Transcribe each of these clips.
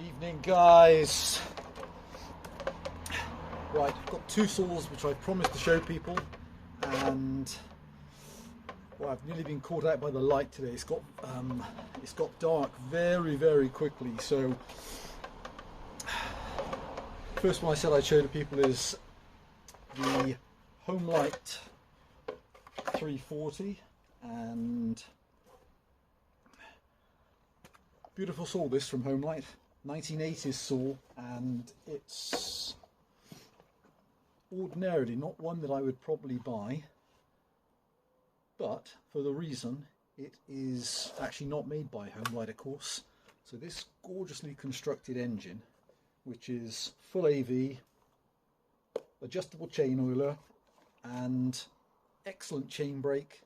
Evening, guys. Right, I've got two saws which I promised to show people, and well, I've nearly been caught out by the light today. It's got dark very, very quickly. So first one I said I'd show to people is the Homelite 340, and beautiful saw this from Homelite, 1980s saw, and it's ordinarily not one that I would probably buy, but for the reason it is actually not made by Homelite, of course. So this gorgeously constructed engine, which is full AV, adjustable chain oiler and excellent chain brake,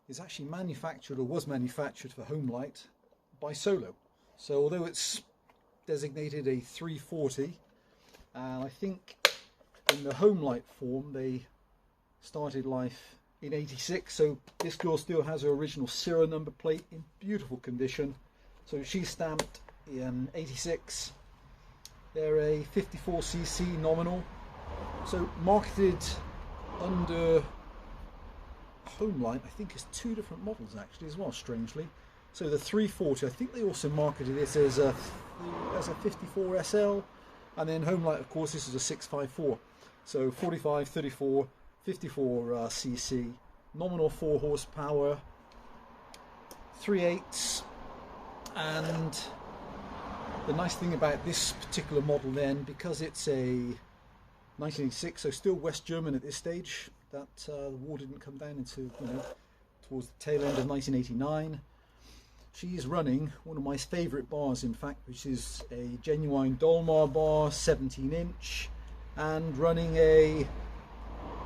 is actually manufactured, or was manufactured, for Homelite by Solo. So although it's designated a 340, and I think in the Homelite form they started life in 86, so this girl still has her original serial number plate in beautiful condition. So she's stamped in 86. They're a 54cc nominal, so marketed under Homelite. I think it's two different models actually as well, strangely. So the 340, I think they also marketed this as a 54 SL, and then Homelite, of course, this is a 654. So 45, 34, 54 cc, nominal 4 horsepower, 3/8, and the nice thing about this particular model then, because it's a 1986, so still West German at this stage, that the war didn't come down into, towards the tail end of 1989. She's running one of my favourite bars, in fact, which is a genuine Dolmar bar, 17-inch, and running a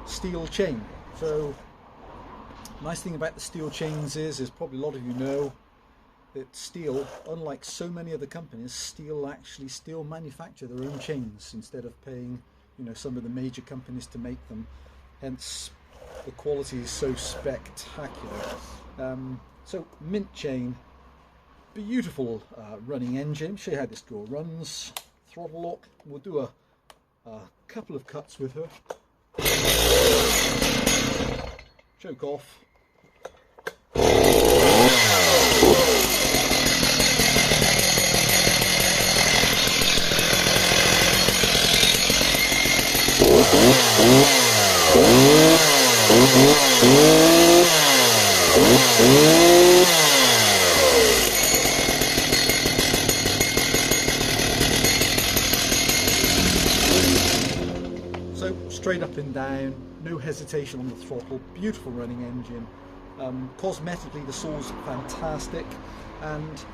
steel chain. So nice thing about the steel chains is probably a lot of you know that steel, unlike so many other companies, steel manufacture their own chains instead of paying some of the major companies to make them. Hence the quality is so spectacular. So mint chain, beautiful running engine. Show you how this girl runs. Throttle lock. We'll do a couple of cuts with her. Choke off. So straight up and down, no hesitation on the throttle, beautiful running engine. Cosmetically the saw's fantastic, and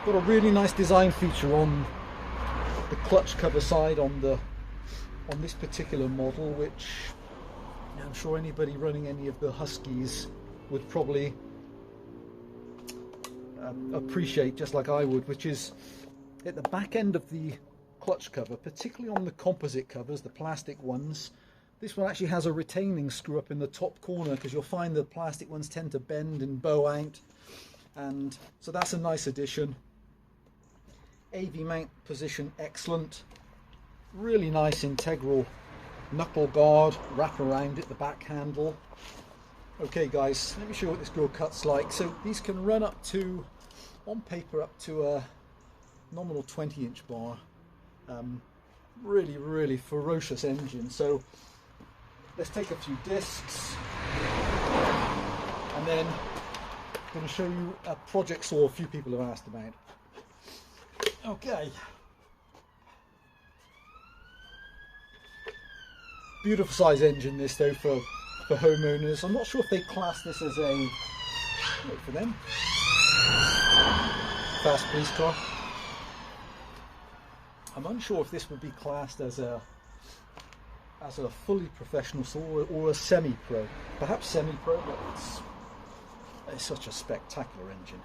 got a really nice design feature on the clutch cover side on this particular model, which I'm sure anybody running any of the Huskies would probably appreciate, just like I would, which is at the back end of the clutch cover, particularly on the composite covers, the plastic ones. This one actually has a retaining screw up in the top corner, because you'll find the plastic ones tend to bend and bow out, and so that's a nice addition. AV mount position excellent, really nice integral knuckle guard wrap around it, the back handle. Okay guys, let me show you what this girl cuts like. So these can run up to, on paper, up to a nominal 20-inch bar. Really ferocious engine. So let's take a few discs, and then I'm going to show you a project saw a few people have asked about. Okay. Beautiful size engine this though for homeowners. I'm not sure if they class this as a, wait for them, fast police car. I'm unsure if this would be classed as a fully professional saw or a semi-pro. Perhaps semi-pro, but it's such a spectacular engine.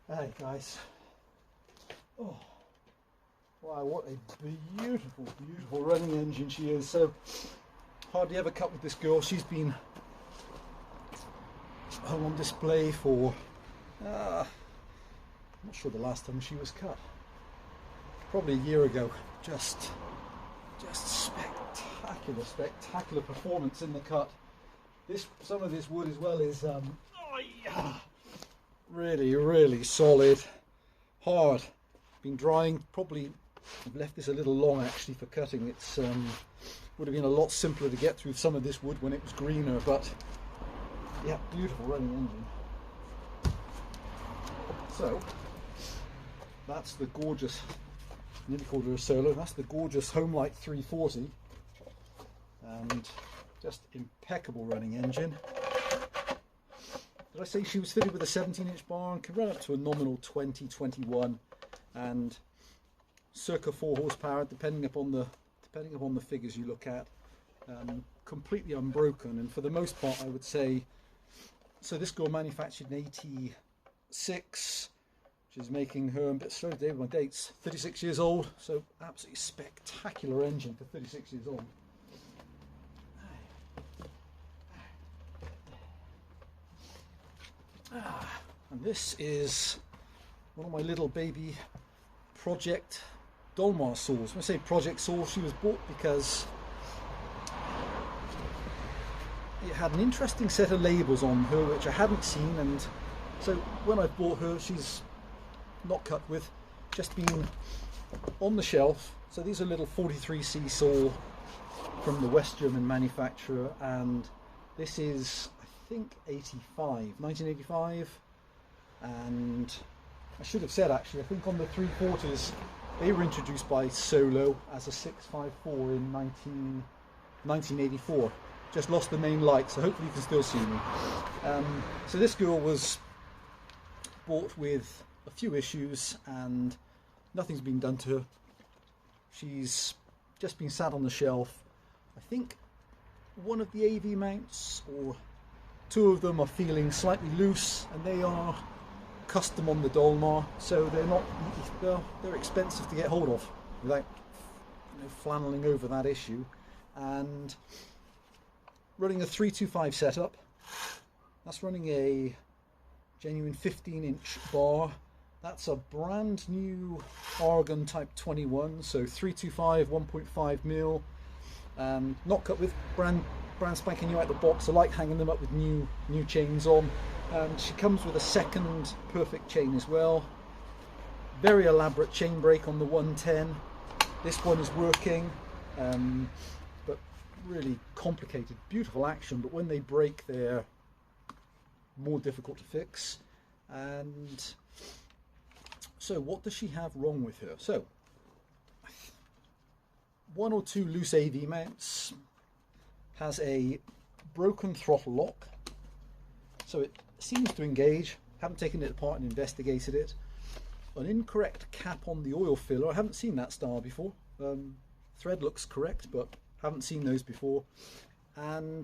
Hey guys, oh wow, what a beautiful, beautiful running engine she is. So hardly ever cut with this girl. She's been on display for I'm not sure the last time she was cut, probably a year ago. Just spectacular performance in the cut. Some of this wood as well is really solid, hard. Been drying. Probably I've left this a little long actually for cutting. It's would have been a lot simpler to get through some of this wood when it was greener, but yeah, beautiful running engine. So that's the gorgeous, nearly called her a solo, that's the gorgeous Homelite 340, and just impeccable running engine. Did I say she was fitted with a 17-inch bar and can run up to a nominal 20-21 and circa 4 horsepower depending upon the figures you look at. Completely unbroken, and for the most part I would say, so this girl manufactured in 86, which is making her, a bit slow today with my dates, 36 years old, so absolutely spectacular engine for 36 years old. And this is one of my little baby project Dolmar saws. When I say project saw, she was bought because it had an interesting set of labels on her which I hadn't seen, and so when I bought her, she's not cut with, just been on the shelf. So these are little 43C saw from the West German manufacturer, and this is I think 1985, and I should have said actually, I think on the 3/4s they were introduced by Solo as a 654 in 1984. Just lost the main light, so hopefully you can still see me. So this girl was bought with a few issues and nothing's been done to her. She's just been sat on the shelf. I think one of the AV mounts, or 2 of them, are feeling slightly loose, and they are custom on the Dolmar, so they're expensive to get hold of without flanneling over that issue. And running a 325 setup, that's running a genuine 15-inch bar. That's a brand new Argon Type 21, so 325 1.5 mil, not cut with, brand spanking new out the box. I like hanging them up with new chains on. She comes with a second perfect chain as well. Very elaborate chain brake on the 110. This one is working, but really complicated, beautiful action, but when they break they're more difficult to fix. And So what does she have wrong with her? So, one or two loose AV mounts, has a broken throttle lock, so it seems to engage. Haven't taken it apart and investigated it. An incorrect cap on the oil filler. I haven't seen that style before. Thread looks correct, but haven't seen those before. And